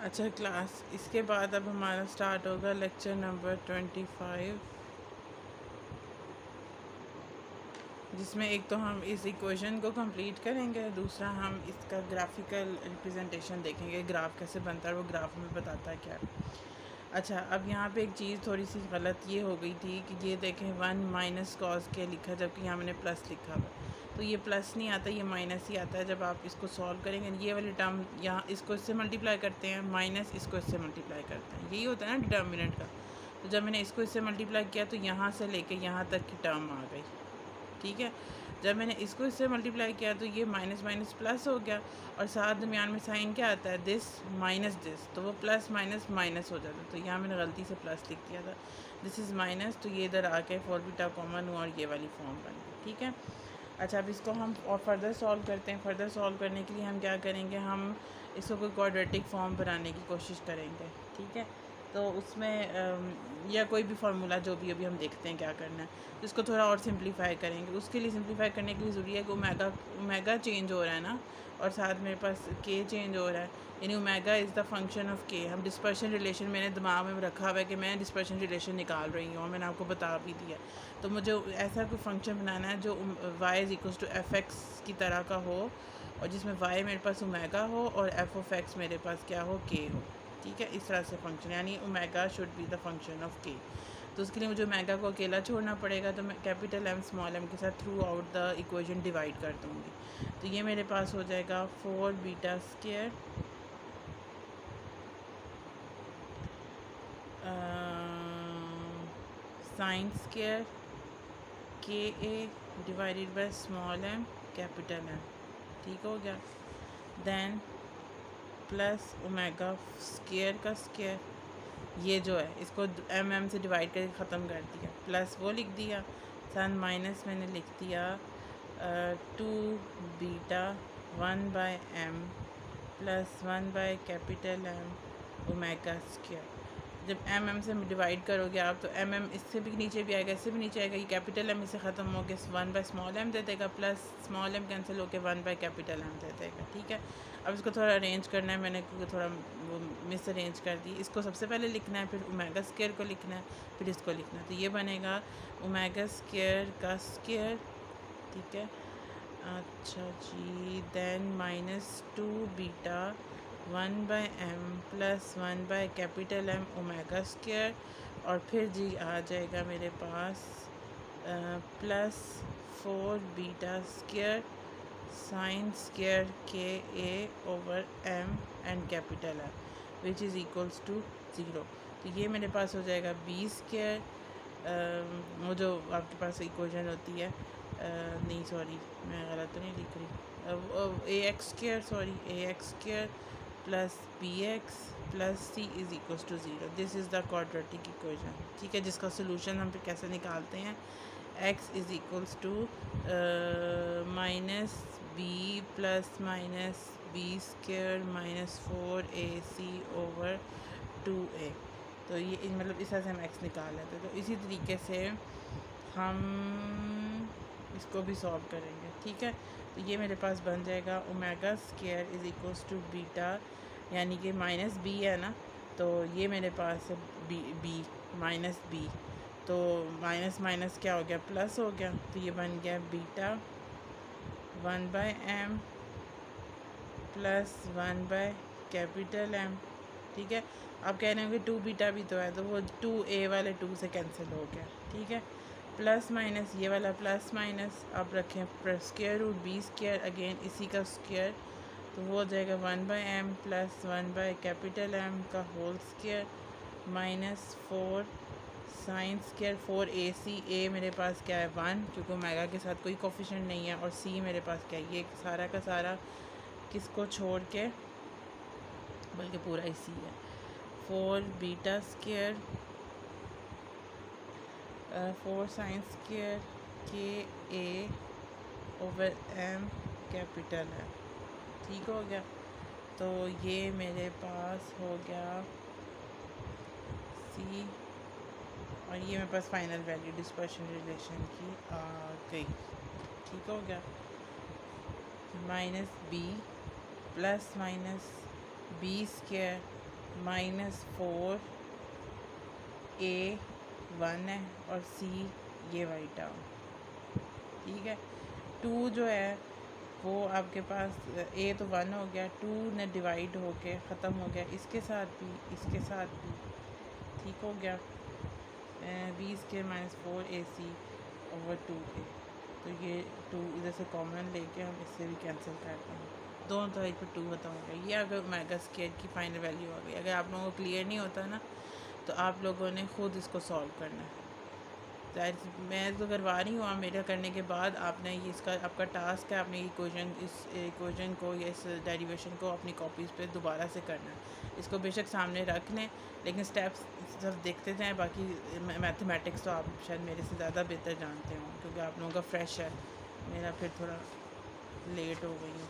अच्छा क्लास, इसके बाद अब हमारा स्टार्ट होगा लेक्चर नंबर 25, जिसमें एक तो हम इस इक्वेशन को कंप्लीट करेंगे, दूसरा हम इसका ग्राफिकल रिप्रेजेंटेशन देखेंगे, ग्राफ कैसे बनता है, वो ग्राफ में बताता है क्या। अच्छा, अब यहाँ पे एक चीज़ थोड़ी सी गलत ये हो गई थी कि ये देखें 1 माइनस कॉस के लिखा, जबकि यहाँ मैंने प्लस लिखा हुआ। तो ये प्लस नहीं आता, ये माइनस ही आता है जब आप इसको सॉल्व करेंगे। ये वाली टर्म यहाँ इसको इससे मल्टीप्लाई करते हैं, माइनस इसको इससे मल्टीप्लाई करते हैं, यही होता है ना डिटर्मिनेंट का। तो जब मैंने इसको इससे मल्टीप्लाई किया तो यहाँ से लेके यहाँ तक की टर्म आ गई, ठीक है। जब मैंने इसको इससे मल्टीप्लाई किया तो ये माइनस माइनस प्लस हो गया, और साथ दरमियान में साइन क्या आता है, दिस माइनस दिस, तो वो प्लस माइनस माइनस हो जाता है। तो यहाँ मैंने गलती से प्लस लिख दिया था, दिस इज़ माइनस, तो ये इधर आके फोर बीटा कॉमन हुआ और ये वाली फॉर्म बन गई, ठीक है। अच्छा, अब इसको हम और फर्दर सॉल्व करते हैं। फर्दर सॉल्व करने के लिए हम क्या करेंगे, हम इसको कोई क्वाड्रेटिक फॉर्म बनाने की कोशिश करेंगे, ठीक है। तो उसमें या कोई भी फार्मूला जो भी अभी हम देखते हैं क्या करना है, तो इसको थोड़ा और सिंप्लीफाई करेंगे। उसके लिए सिंप्लीफाई करने के लिए ज़रूरी है कि ओमेगा चेंज हो रहा है ना, और साथ मेरे पास के चेंज हो रहा है, यानी omega is the function of के। हम डिस्पर्शन रिलेशन मैंने दिमाग में रखा हुआ है कि मैं डिस्पर्शन रिलेशन निकाल रही हूँ, और मैंने आपको बता भी दिया। तो मुझे ऐसा कोई फंक्शन बनाना है जो y is equals to f x की तरह का हो, और जिसमें वाई मेरे पास ओमेगा हो और एफ ऑफ एक्स मेरे पास क्या हो, के हो, ठीक है। इस तरह से फंक्शन, यानी omega should be the function of के। तो उसके लिए मुझे ओमेगा को अकेला छोड़ना पड़ेगा, तो मैं कैपिटल एम स्मॉल एम के साथ through out the equation divide कर दूँगी। तो ये मेरे पास हो जाएगा 4 बीटा स्क्वायर साइन स्क्वायर के A divided by small M capital M, ठीक हो गया। देन प्लस ओमेगा स्क्वायर का स्क्वायर, ये जो है इसको एम एम से डिवाइड करके ख़त्म कर दिया, प्लस वो लिख दिया, सन माइनस मैंने लिख दिया 2 beta 1 by M plus 1 by capital M omega square. जब एम एम से डिवाइड करोगे आप तो एम एम इससे भी नीचे भी आएगा, इससे भी नीचे आएगा, ये कैपिटल एम इससे ख़त्म हो गया, 1 बाय स्मॉल एम दे देगा, प्लस स्मॉल एम कैंसिल होकर 1 बाय कैपिटल एम दे देगा, ठीक है। अब इसको थोड़ा अरेंज करना है मैंने, क्योंकि थोड़ा वो मिस अरेंज कर दी। इसको सबसे पहले लिखना है, फिर ओमेगा स्क्वायर को लिखना है, फिर इसको लिखना है। तो ये बनेगा ओमेगा स्क्वायर का स्क्वायर, ठीक है। अच्छा जी, then minus 2 beta 1 by M plus 1 by capital M omega square, और फिर जी आ जाएगा मेरे पास plus 4 beta square sine square के ए over M and capital M which is equals to 0। तो ये मेरे पास हो जाएगा बी स्क्वायर, वो जो आपके पास इक्वेशन होती है, नहीं सॉरी मैं गलत तो नहीं लिख रही, A X square, sorry A X square plus B X plus C is equals to 0। This is the quadratic equation, ठीक है, जिसका सोल्यूशन हम फिर कैसे निकालते हैं, x is equals to minus b plus minus b square minus 4ac over 2a। तो ये मतलब इस तरह से हम x निकाल लेते हैं। तो इसी तरीके से हम इसको भी सॉल्व करेंगे, ठीक है। तो ये मेरे पास बन जाएगा omega square is equals to beta, यानी कि माइनस बी है ना, तो ये मेरे पास है बी माइनस बी, तो माइनस माइनस क्या हो गया, प्लस हो गया, तो ये बन गया beta 1 by M plus 1 by capital M, ठीक है। आप कह रहे हो कि 2 बीटा भी तो है, तो वो 2a वाले 2 से कैंसिल हो गया, ठीक है। प्लस माइनस ये वाला प्लस माइनस आप रखें square root B square, again इसी का स्क्वायर, तो वो हो जाएगा 1 by M plus 1 by capital M का whole square minus 4 sine square 4ac, ए मेरे पास क्या है 1, क्योंकि ओमेगा के साथ कोई कोफिशिएंट नहीं है, और c मेरे पास क्या है, ये सारा का सारा किसको छोड़ के, बल्कि पूरा ही c है, 4 बीटा स्क्वायर 4 साइन स्क्वायर के ए ओवर एम कैपिटल है, ठीक हो गया। तो ये मेरे पास हो गया सी, और ये मेरे पास फाइनल वैल्यू डिस्पर्शन रिलेशन की आ गई, ठीक हो गया। Minus b plus minus b square -4 A 1 है और C ये वाई टर्म, ठीक है। 2 जो है वो आपके पास A तो 1 हो गया, 2 ने डिवाइड होके ख़त्म हो गया, इसके साथ भी इसके साथ भी, ठीक हो गया। 20 के -4 AC ओवर 2A, तो ये 2 इधर से कॉमन लेके हम इससे भी कैंसिल करते हैं, दोनों तरह पर 2 खत्म हो गया। ये अगर ओमेगा स्क्वायर की फाइनल वैल्यू आ गई। अगर आप लोगों को क्लियर नहीं होता ना तो आप लोगों ने खुद इसको सॉल्व करना है। मैं तो करवा रही हूँ, आप मेरा करने के बाद आपने ये इसका आपका टास्क है, आपने इस इक्वेशन को या इस डेरिवेशन को अपनी कॉपीज़ पे दोबारा से करना है। इसको बेशक सामने रख लें लेकिन स्टेप्स सब देखते जाएं। बाकी मैथमेटिक्स तो आप शायद मेरे से ज़्यादा बेहतर जानते हो क्योंकि आप लोगों का फ्रेश है, मेरा फिर थोड़ा लेट हो गई हूँ,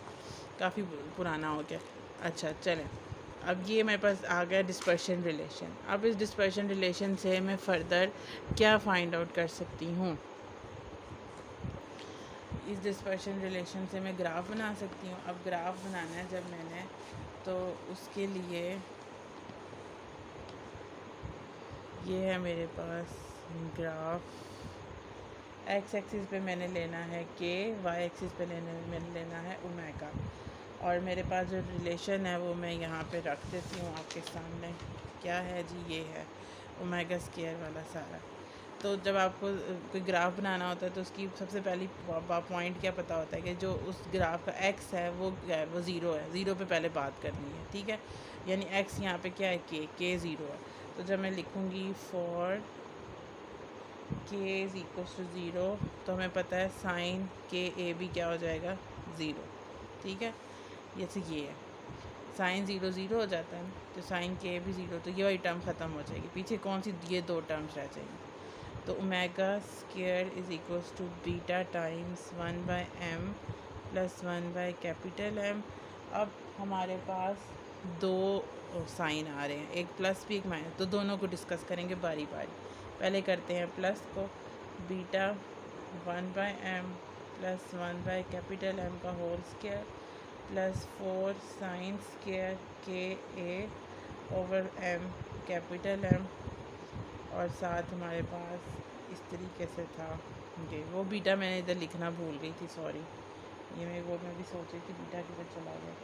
काफ़ी पुराना हो गया। अच्छा चलें, अब ये मेरे पास आ गया डिस्पर्शन रिलेशन। अब इस डिस्पर्शन रिलेशन से मैं फ़र्दर क्या फ़ाइंड आउट कर सकती हूँ? इस डिस्पर्शन रिलेशन से मैं ग्राफ बना सकती हूँ। अब ग्राफ बनाना है जब मैंने, तो उसके लिए ये है मेरे पास ग्राफ। एक्स एक्सिस पे मैंने लेना है के, वाई एक्सिस पे मैंने लेना है ओमेगा, और मेरे पास जो रिलेशन है वो मैं यहाँ पे रख देती हूँ आपके सामने। क्या है जी? ये है ओमेगा स्क्वायर वाला सारा। तो जब आपको कोई ग्राफ बनाना होता है तो उसकी सबसे पहली पॉइंट क्या पता होता है कि जो उस ग्राफ का एक्स है वो क्या है, वो ज़ीरो है। ज़ीरो पे पहले बात करनी है, ठीक है। यानी एक्स यहाँ पे क्या है, के ज़ीरो है। तो जब मैं लिखूँगी फॉर के इज़ इक्वल्स टू ज़ीरो, तो हमें पता है साइन के ए भी क्या हो जाएगा, ज़ीरो, ठीक है। जैसे ये है साइन ज़ीरो ज़ीरो हो जाता है, तो साइन के भी ज़ीरो, तो ये वाली टर्म ख़त्म हो जाएगी। पीछे कौन सी, ये दो टर्म्स रह जाएंगी। तो omega square is equals to beta times 1/m plus 1/M। अब हमारे पास दो साइन आ रहे हैं, एक प्लस भी एक माइनस, तो दोनों को डिस्कस करेंगे बारी बारी। पहले करते हैं प्लस को, बीटा 1/m प्लस 1/M का whole square plus 4 sine square के ए ओवर M कैपिटल M, और साथ हमारे पास इस तरीके से था ये। वो बीटा मैंने इधर लिखना भूल गई थी, सॉरी। ये मैं भी सोच रही थी बीटा किधर चला गया।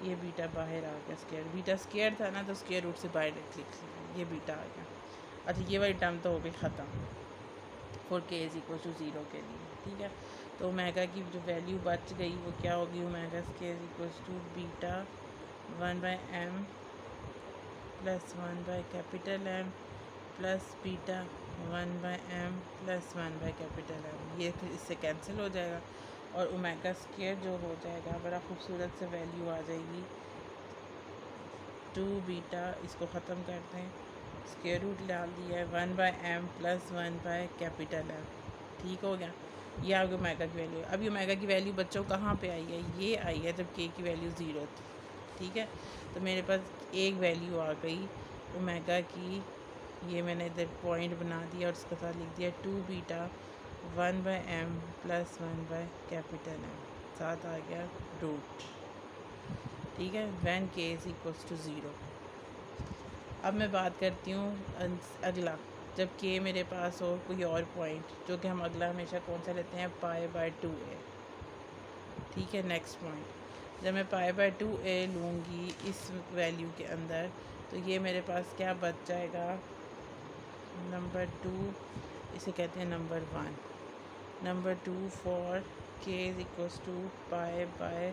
ये बीटा बाहर आ गया, स्क्वायर बीटा स्क्वायर था ना, तो स्क्वायर रूट से बाहर लिख लिया, ये बीटा आ गया। अच्छा ये वाली टर्म तो हो गई ख़त्म फॉर के इज़ इक्वल टू ज़ीरो के लिए, ठीक है। तो ओमेगा की जो वैल्यू बच गई वो क्या होगी, ओमेगा के is equal to beta 1/m plus 1/M plus beta 1/m plus 1/M। ये फिर इससे कैंसिल हो जाएगा और ओमेगा स्क्वायर जो हो जाएगा, बड़ा खूबसूरत से वैल्यू आ जाएगी 2 बीटा। इसको ख़त्म करते हैं, स्क्वायर रूट डाल दिया है 1/m प्लस 1/M, ठीक हो गया। ये आपके ओमेगा की वैल्यू है। अब ये ओमेगा की वैल्यू बच्चों कहाँ पे आई है, ये आई है जब के की वैल्यू ज़ीरो थी, ठीक है। तो मेरे पास एक वैल्यू आ गई ओमेगा की, ये मैंने इधर पॉइंट बना दिया और इसके साथ लिख दिया 2 बीटा 1/m प्लस 1/M, साथ आ गया रूट, ठीक है, व्हेन के इज़ इक्वल्स टू ज़ीरो। अब मैं बात करती हूँ अगला, जब के मेरे पास हो कोई और पॉइंट, जो कि हम अगला हमेशा कौन सा लेते हैं, π/2a, ठीक है। नेक्स्ट पॉइंट, जब मैं π/2a लूँगी इस वैल्यू के अंदर, तो ये मेरे पास क्या बच जाएगा, नंबर 2, इसे कहते हैं नंबर 1, नंबर 2 फॉर के इज़ इक्वल्स टू π/2a,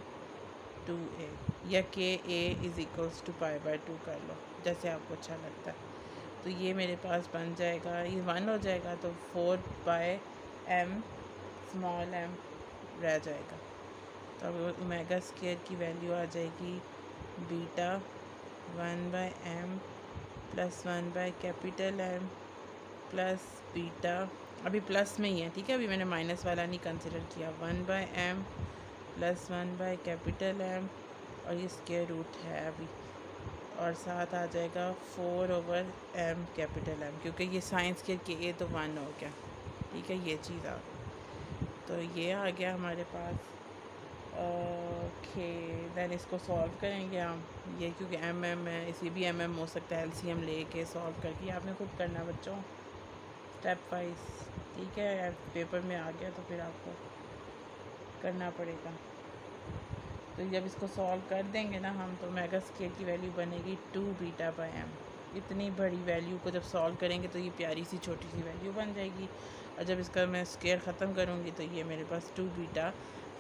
या के ए इज़ इक्वल्स टू π/2 कर लो, जैसे आपको अच्छा लगता है। तो ये मेरे पास बन जाएगा, ये 1 हो जाएगा, तो 4/m स्मॉल m रह जाएगा। तो अब ओमेगा स्क्वायर की वैल्यू आ जाएगी beta 1/m plus 1/M plus beta, अभी प्लस में ही है, ठीक है, अभी मैंने माइनस वाला नहीं कंसिडर किया, 1/m प्लस 1/M, और ये स्क्वायर रूट है अभी, और साथ आ जाएगा 4/M, क्योंकि ये साइंस के ए तो 1 हो गया, ठीक है, ये चीज़ आ गई। तो ये आ गया हमारे पास ओके दैन इसको सॉल्व करेंगे हम। ये क्योंकि एम एम है, इसी भी एम एम हो सकता है, एलसीएम लेके सॉल्व करके आपने खुद करना बच्चों, स्टेप वाइज। ठीक है, पेपर में आ गया तो फिर आपको करना पड़ेगा। तो जब इसको सॉल्व कर देंगे ना हम, तो ओमेगा स्केयर की वैल्यू बनेगी 2 बीटा बाई एम। इतनी बड़ी वैल्यू को जब सॉल्व करेंगे तो ये प्यारी सी छोटी सी वैल्यू बन जाएगी। और जब इसका मैं स्केयर ख़त्म करूँगी तो ये मेरे पास 2 beta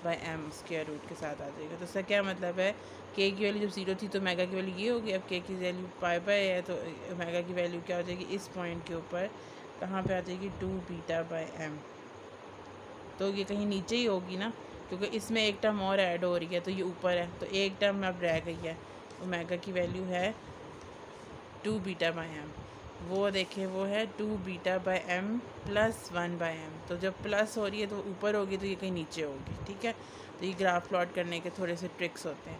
by m square root के साथ आ जाएगा। तो इसका क्या मतलब है, के की वैल्यू जब 0 थी तो ओमेगा की वैल्यू ये होगी। अब के की वैल्यू पाई बाई है तो ओमेगा की वैल्यू क्या हो जाएगी, इस पॉइंट के ऊपर कहाँ पे आ जाएगी, 2 बीटा बाई एम। तो ये कहीं नीचे ही होगी ना, क्योंकि इसमें एक टर्म और ऐड हो रही है तो ये ऊपर है, तो एक टर्म अब रह गई है। ओमेगा की वैल्यू है 2 बीटा बाई एम, वो देखें वो है 2 beta by m plus 1 by m. तो जब प्लस हो रही है तो ऊपर होगी, तो ये कहीं नीचे होगी। ठीक है, तो ये ग्राफ प्लॉट करने के थोड़े से ट्रिक्स होते हैं।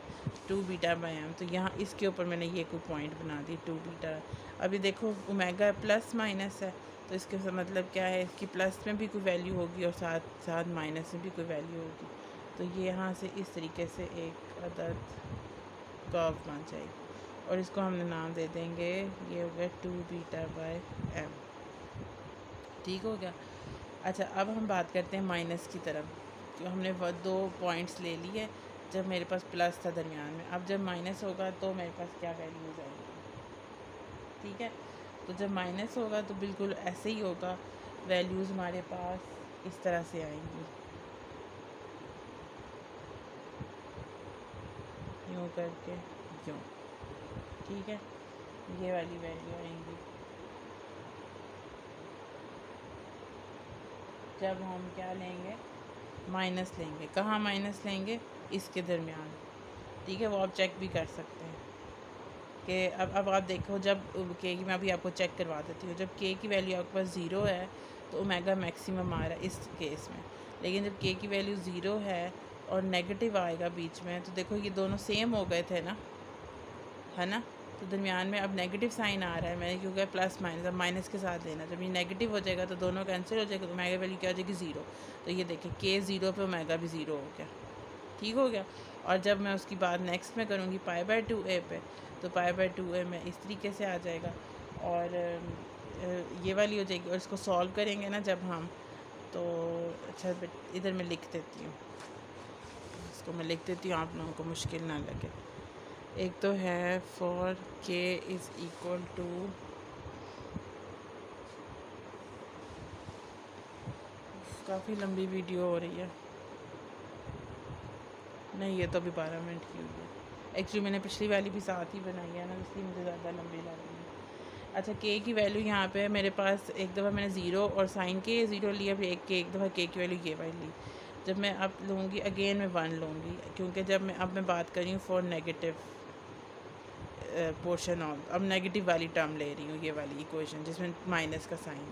2 बीटा बाई एम, तो यहाँ इसके ऊपर मैंने ये कोई पॉइंट बना दी 2 बीटा। अभी देखो ओमेगा प्लस माइनस है, तो इसके मतलब क्या है कि प्लस में भी कोई वैल्यू होगी और साथ साथ माइनस में भी कोई वैल्यू होगी। तो ये यहाँ से इस तरीके से एक अदद कर्व बन जाएगी और इसको हमने नाम दे देंगे, ये हो गया 2 बीटा बाई एम। ठीक हो गया। अच्छा, अब हम बात करते हैं माइनस की तरफ। जो हमने वो 2 पॉइंट्स ले लिए जब मेरे पास प्लस था दरमियान में, अब जब माइनस होगा तो मेरे पास क्या वैल्यूज़ आएगी। ठीक है, तो जब माइनस होगा तो बिल्कुल ऐसे ही होगा, वैल्यूज़ हमारे पास इस तरह से आएंगी, यूँ करके यूँ। ठीक है, ये वाली वैल्यू आएंगी जब हम क्या लेंगे, माइनस लेंगे। कहाँ माइनस लेंगे, इसके दरमियान। ठीक है, वो आप चेक भी कर सकते हैं कि अब आप देखो, जब के की मैं अभी आपको चेक करवा देती हूँ। जब के की वैल्यू आपके पास 0 है तो ओमेगा मैक्सिमम आ रहा है इस केस में। लेकिन जब के की वैल्यू 0 है और नेगेटिव आएगा बीच में, तो देखो ये दोनों सेम हो गए थे ना, है ना। तो दरमियान में अब नेगेटिव साइन आ रहा है, मैंने क्योंकि प्लस माइनस, अब माइनस के साथ लेना। जब ये नेगेटिव हो जाएगा तो दोनों कैंसिल हो जाएगा, तो ओमेगा वैल्यू क्या हो जाएगी, 0। तो ये देखिए के 0 पे ओमेगा भी 0 हो गया। ठीक हो गया। और जब मैं उसकी बात नेक्स्ट में करूँगी पाई बाई 2a पे, तो पाई बाई 2a में इस तरीके से आ जाएगा और ये वाली हो जाएगी। और इसको सॉल्व करेंगे ना जब हम, तो अच्छा इधर मैं लिख देती हूँ, इसको मैं लिख देती हूँ, आप लोगों को मुश्किल ना लगे। एक तो है फॉर के इज़ इक्वल टू, काफ़ी लंबी वीडियो हो रही है, नहीं ये तो अभी 12 मिनट की हुई है। एक्चुअली मैंने पिछली वाली भी साथ ही बनाई है ना, इसलिए मुझे ज़्यादा लंबी लग रही है। अच्छा, के की वैल्यू यहाँ पे मेरे पास एक दफ़ा मैंने 0 और साइन के 0 लिया, फिर एक दफ़ा के की वैल्यू ये वाली ली। जब मैं अब लूँगी अगेन मैं 1 लूँगी, क्योंकि जब मैं अब मैं बात कर रही हूँ फॉर नेगेटिव पोर्शन ऑफ, अब नेगेटिव वाली टर्म ले रही हूँ, ये वाली इक्वेशन जिसमें माइनस का साइन।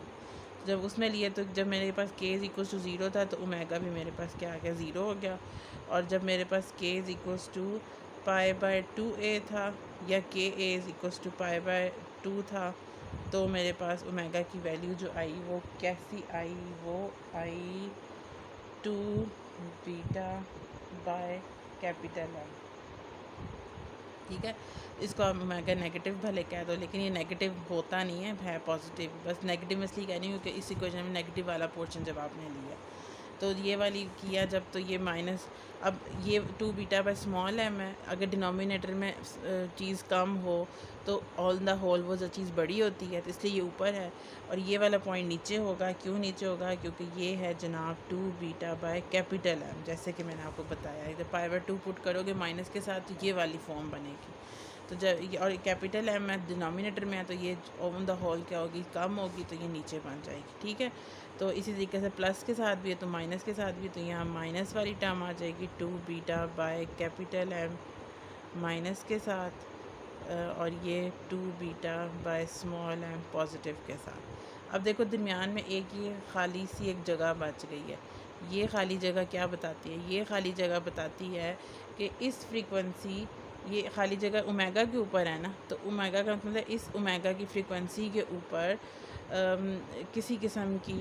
जब उसमें लिए तो जब मेरे पास के इज़ इक्वल्स टू 0 था तो ओमेगा भी मेरे पास क्या आ गया, 0 हो गया। और जब मेरे पास के is equals to pi by 2a था, या के a is equals to pi by 2 था, तो मेरे पास ओमेगा की वैल्यू जो आई वो कैसी आई, वो आई 2 बीटा बाय कैपिटल एम। ठीक है, इसको आप ओमेगा नेगेटिव भले कह दो, लेकिन ये नेगेटिव होता नहीं है पॉजिटिव। बस नेगेटिव में इसलिए कह रही हूँ कि इस इक्वेशन में नेगेटिव वाला पोर्शन जब आपने लिया तो ये वाली किया जब, तो ये माइनस, अब ये 2 बीटा बाय स्मॉल एम है। अगर डिनोमिनेटर में चीज़ कम हो तो ऑन द होल वो जो चीज़ बड़ी होती है, तो इसलिए ये ऊपर है और ये वाला पॉइंट नीचे होगा। क्यों नीचे होगा, क्योंकि ये है जनाब 2 बीटा बाय कैपिटल एम, जैसे कि मैंने आपको बताया। इधर पाई बाय 2 पुट करोगे माइनस के साथ तो ये वाली फॉर्म बनेगी। तो जब और कैपिटल एम है डिनोमिनेटर में है, तो ये ऑन द होल क्या होगी, कम होगी, तो ये नीचे बन जाएगी। ठीक है, तो इसी तरीके से प्लस के साथ भी है तो माइनस के साथ भी, तो यहाँ माइनस वाली टर्म आ जाएगी 2 beta by capital m minus के साथ, और ये 2 beta by small m positive के साथ। अब देखो दरमियान में एक ये खाली सी एक जगह बच गई है। ये खाली जगह क्या बताती है, ये खाली जगह बताती है कि इस फ्रीक्वेंसी, ये खाली जगह ओमेगा के ऊपर है ना, तो ओमेगा का मतलब इस ओमेगा की फ्रीक्वेंसी के ऊपर किसी किस्म की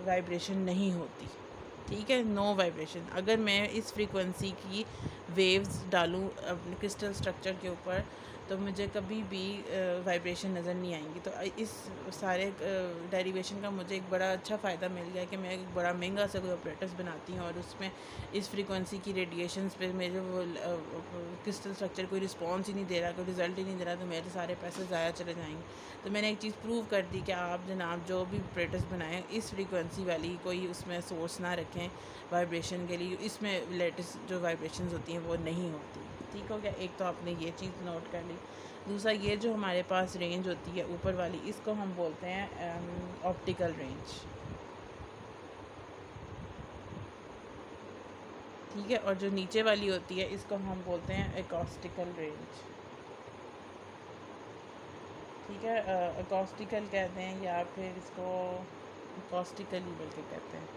वाइब्रेशन नहीं होती। ठीक है, नो वाइब्रेशन। अगर मैं इस फ्रीक्वेंसी की वेव्स डालूँ अपने क्रिस्टल स्ट्रक्चर के ऊपर तो मुझे कभी भी वाइब्रेशन नज़र नहीं आएंगी। तो इस सारे डेरिवेशन का मुझे एक बड़ा अच्छा फ़ायदा मिल गया कि मैं एक बड़ा महंगा सा कोई ऑपरेटर्स बनाती हूँ और उसमें इस फ्रीक्वेंसी की रेडिएशंस पे मेरे वो क्रिस्टल स्ट्रक्चर कोई रिस्पॉन्स ही नहीं दे रहा, कोई रिज़ल्ट ही नहीं दे रहा, तो मेरे सारे पैसे ज़ाया चले जाएंगे। तो मैंने एक चीज़ प्रूव कर दी कि आप जनाब जो भी ऑपरेटर्स बनाएं इस फ्रीक्वेंसी वाली कोई उसमें सोर्स ना रखें वाइब्रेशन के लिए, इसमें लेटेस्ट जो वाइब्रेशंस होती हैं वो नहीं होती। ठीक हो गया, एक तो आपने ये चीज़ नोट कर ली। दूसरा, ये जो हमारे पास रेंज होती है ऊपर वाली, इसको हम बोलते हैं ऑप्टिकल रेंज। ठीक है, और जो नीचे वाली होती है इसको हम बोलते हैं एकॉस्टिकल रेंज। ठीक है, एकॉस्टिकल कहते हैं या फिर इसको एकॉस्टिकल ही बल्कि कहते हैं।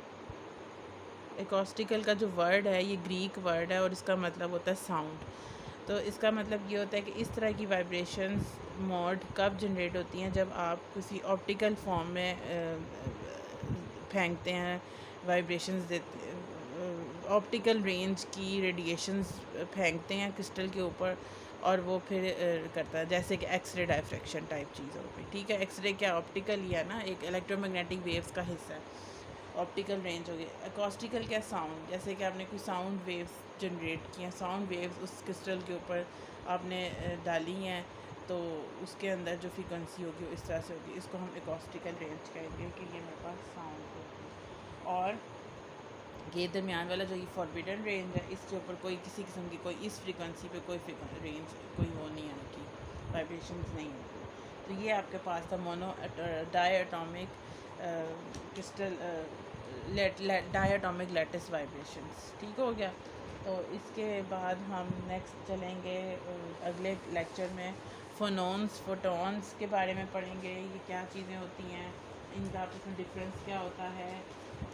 एकॉस्टिकल का जो वर्ड है ये ग्रीक वर्ड है और इसका मतलब होता है साउंड। तो इसका मतलब ये होता है कि इस तरह की वाइब्रेशंस मोड कब जनरेट होती हैं, जब आप किसी ऑप्टिकल फॉर्म में फेंकते हैं, वाइब्रेशंस देते, ऑप्टिकल रेंज की रेडिएशंस फेंकते हैं क्रिस्टल के ऊपर और वो फिर करता है, जैसे कि एक्सरे डायफ्रैक्शन टाइप चीज़ हो गई। ठीक है, एक्सरे क्या ऑप्टिकल ही है ना, एक इलेक्ट्रोमैग्नेटिक वेव्स का हिस्सा है। ऑप्टिकल रेंज हो गई। एकॉस्टिकल क्या, साउंड, जैसे कि आपने कोई साउंड वेव्स जनरेट की हैं, साउंड वेव्स उस क्रिस्टल के ऊपर आपने डाली हैं, तो उसके अंदर जो फ्रीक्वेंसी होगी वो इस तरह से होगी, इसको हम एकॉस्टिकल रेंज कहेंगे कि ये मेरे पास साउंड होगी। और ये दरमियान वाला जो ये फॉरबिडन रेंज है, इसके ऊपर कोई किसी किस्म की कोई इस फ्रीक्वेंसी पे कोई रेंज कोई वो नहीं आएगी, वाइब्रेशंस नहीं होगी। तो ये आपके पास था mono diatomic crystal diatomic lattice vibrations. ठीक हो गया। तो इसके बाद हम नेक्स्ट चलेंगे अगले लेक्चर में फोनॉन्स फोटॉन्स के बारे में पढ़ेंगे, ये क्या चीज़ें होती हैं, इनका आपस में डिफरेंस क्या होता है।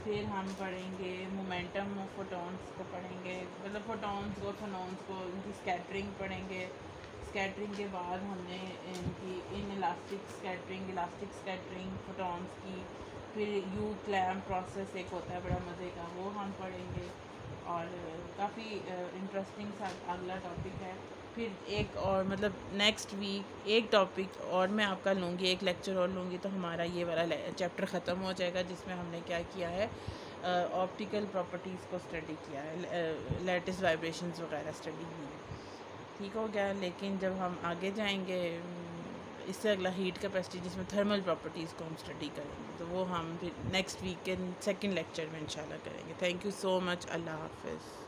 फिर हम पढ़ेंगे मोमेंटम ऑफ फोटॉन्स को पढ़ेंगे, मतलब फोटॉन्स को फोनॉन्स को इनकी स्कैटरिंग पढ़ेंगे। स्कैटरिंग के बाद हमने इनकी इन इलास्टिक स्कैटरिंग फोटॉन्स की, फिर यू क्लैम प्रोसेस एक होता है बड़ा मज़े का, वो हम पढ़ेंगे। और काफ़ी इंटरेस्टिंग सा अगला टॉपिक है। फिर एक और मतलब नेक्स्ट वीक एक टॉपिक और मैं आपका लूँगी, एक लेक्चर और लूँगी, तो हमारा ये वाला चैप्टर ख़त्म हो जाएगा जिसमें हमने क्या किया है, ऑप्टिकल प्रॉपर्टीज़ को स्टडी किया है, लेटेस्ट वाइब्रेशंस वगैरह स्टडी की है। ठीक हो गया। लेकिन जब हम आगे जाएंगे इससे अगला हीट कैपेसिटी, जिसमें थर्मल प्रॉपर्टीज़ को हम स्टडी करेंगे, तो वो हम फिर नेक्स्ट वीक के सेकंड लेक्चर में इंशाल्लाह करेंगे। Thank you so much. अल्लाह हाफ़िज़।